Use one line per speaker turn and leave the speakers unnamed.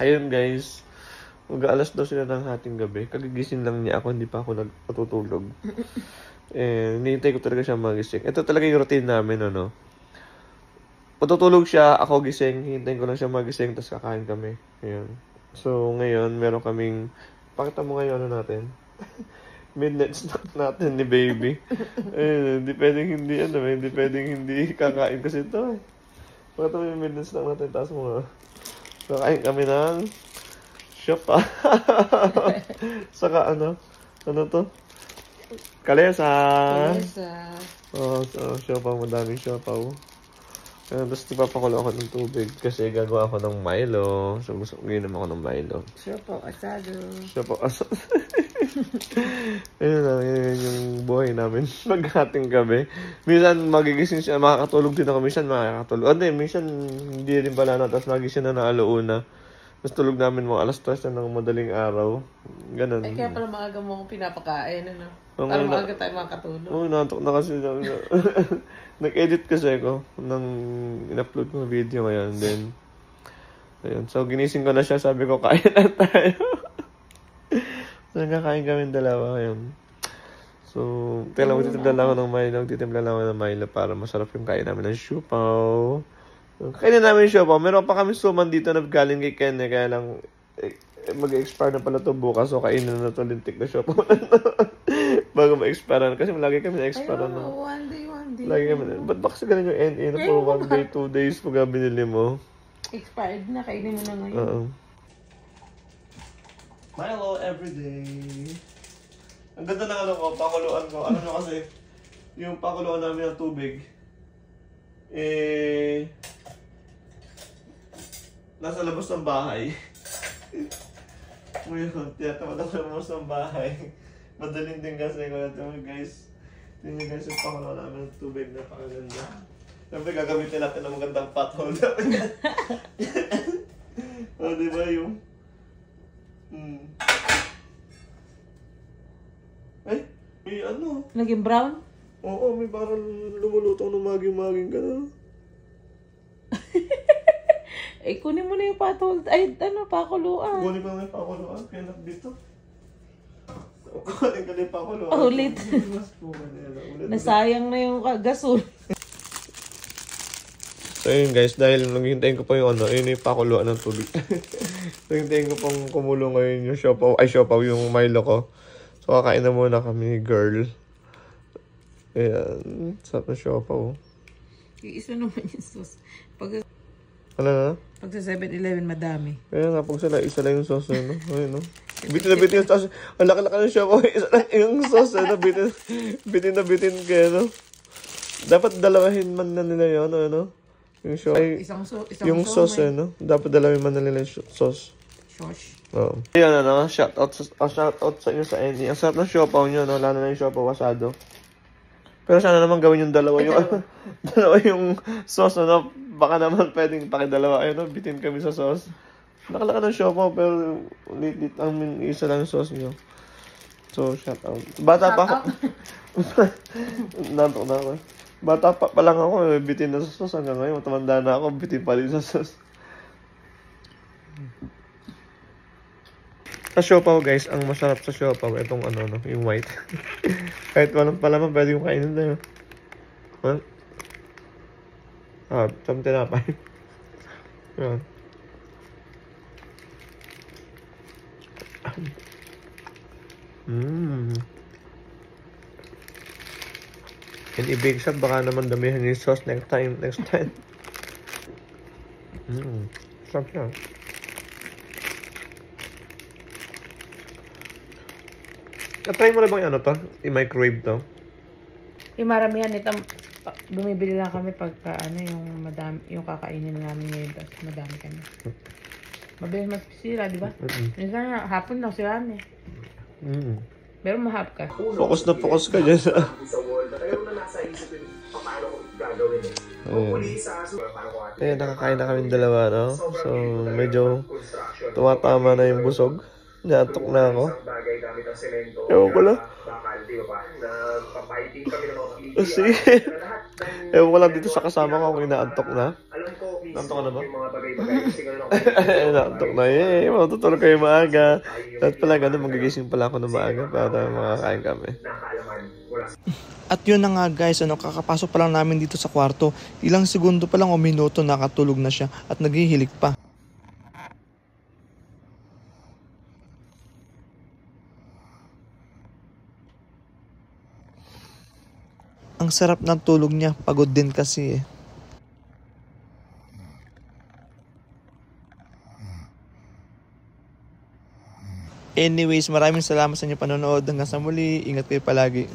Ayun guys, mag-aalas daw sila ng hating gabi. Kagigising lang niya ako, hindi pa ako nagpatutulog. Hinihintay ko talaga siya magising. Ito talaga yung routine namin, ano. Patutulog siya, ako gising, hintayin ko lang siya magising, tapos kakain kami. Ayun. So, ngayon, meron kaming, pakita mo ngayon ano natin. Midnight snack natin ni baby. Ayun, hindi pwedeng hindi kakain kasi ito. Pakita mo yung midnight snack natin, tapos mga, kakain kami ng siopa. Saka ano to? Kalesa. So, siopa, madaming siopa. Tapos ipapakulo ako ng tubig kasi gagawa ako ng Milo. So gusto ko naman ako ng Milo.
Siopaw asado.
Ayun na, yun yung buhay namin. Maghating gabi. Minsan magigising siya, makakatulog din ako. Minsan makakatulog. Minsan hindi rin pala na. Tapos magising na alauna. Tapos tulog namin mga alas 3 na ng madaling araw. Ganun.
Kaya pala maaga mo akong pinapakain, ano? Para maaga tayo makatulog.
Oo, natok na kasi. Nag-edit kasi ako nang in-upload ko ng video ngayon. Then, ayun. So, ginising ko na siya. Sabi ko, kain na tayo. So, nagkakain kami dalawa ngayon. So, titimpla lang ako ng Milo para masarap yung kain namin ng siopaw. Kainin namin yung siopaw. Meron pa kami suman dito na galing kay Ken. Kaya lang, mag-expire na pala to bukas. So, kainin na to lintik na siopaw. Bago ma-expire na. Kasi lagi kami na-expire na.
One day.
Lagi kami na. Ba't ba kasi ganun yung NA na for 1 day, 2 days pag binili mo?
Expired na. Kainin mo na ngayon.
Milo everyday. Ang ganda ng ano ko, pakuluan ko. Ano na kasi, yung pakuluan namin ng tubig, nasa labas ng bahay. Ngayon, tinatamad ako ng labas ng bahay. Madaling din kasi ko ito, guys. Tingnan nyo guys yung pakuluan namin ng tubig, napakaganda. Siyempre gagamitin natin ng magandang pot holder. O, diba yung... Ay, may ano?
Naging brown?
Oo, may parang lumulutong ng maging-maging gano'n.
Kunin mo na yung pakuluan. Pakuluan.
Kunin ko na yung pakuluan, kaya dito. Kunin ko na yung pakuluan.
Ulit. Nasayang na yung gasol.
So yun guys, dahil naghintayin ko pa yung yun yung pakuluan ng tubig. Naghintayin ko pang kumulo ngayon yung siopaw, yung Milo ko. So kakain na muna kami, girl. Ayan, sarap na siopaw.
Yung isa naman yung sauce.
Ano na?
Pag sa 7-Eleven, madami.
Kaya nga, pag isa lang yung sauce, no? Ayun, no? Bitin na bitin yung sauce. Ang laki-laki ng siopaw, isa lang yung sauce, no? Bitin na bitin kaya, no? Dapat dalawahin man na nila yun, ano? Yung yung sauce, no? Dapat dalawahin man na nila yung sauce.
Sauce.
Oo. Ayan, ano? Shoutout sa inyo sa Andy. Ang sarap ng siopaw nyo, no? Lalo na yung siopaw asado. Pero sana naman gawin yung dalawa yung sauce, no? Baka naman pwedeng pakidalawa. Ayun, no? Bitin kami sa sauce. Nakalaka ng siopaw, pero ulit ang isa lang yung sauce nyo. So, shoutout. Bata pa ako. Nantok na ako. Bata pa lang ako, bitin na sa sauce hanggang ngayon. Tumanda na ako, bitin pa rin sa sauce. Sa siopaw guys, ang masarap sa siopaw, itong yung white. Kahit walang palaman, pwede yung kainin na yun. Some tinapay. Yan. And ibig sabihin, baka naman damihan yung sauce next time. Sarap siya. Na-try mo na bang i-microwave to?
Yung maramihan nito, bumibili lang kami pagka yung kakainin namin ngayon, tapos madami kami. Mabilis masisira, di ba? Minsan hapon lang sila eh. Pero mahap ka.
Focus na focus ka dyan. Kaya nakakain na kami dalawa, no? So, medyo tumatama na yung busog. Natok na ako. Ewan ko lang. Sige. Ewan ko lang dito sa kasama ko kung inaantok na. Nantok ka na ba? Nantok na eh. Matutulog kayo maaga. At pala ganun, magigising pala ako na maaga para makakain kami.
At yun na nga guys, kakapasok pa lang namin dito sa kwarto. Ilang segundo pa lang o minuto nakatulog na siya at naghihilik pa. Ang sarap ng tulog niya, pagod din kasi eh. Anyways, maraming salamat sa inyo panonood. Hanggang sa muli, ingat kayo palagi.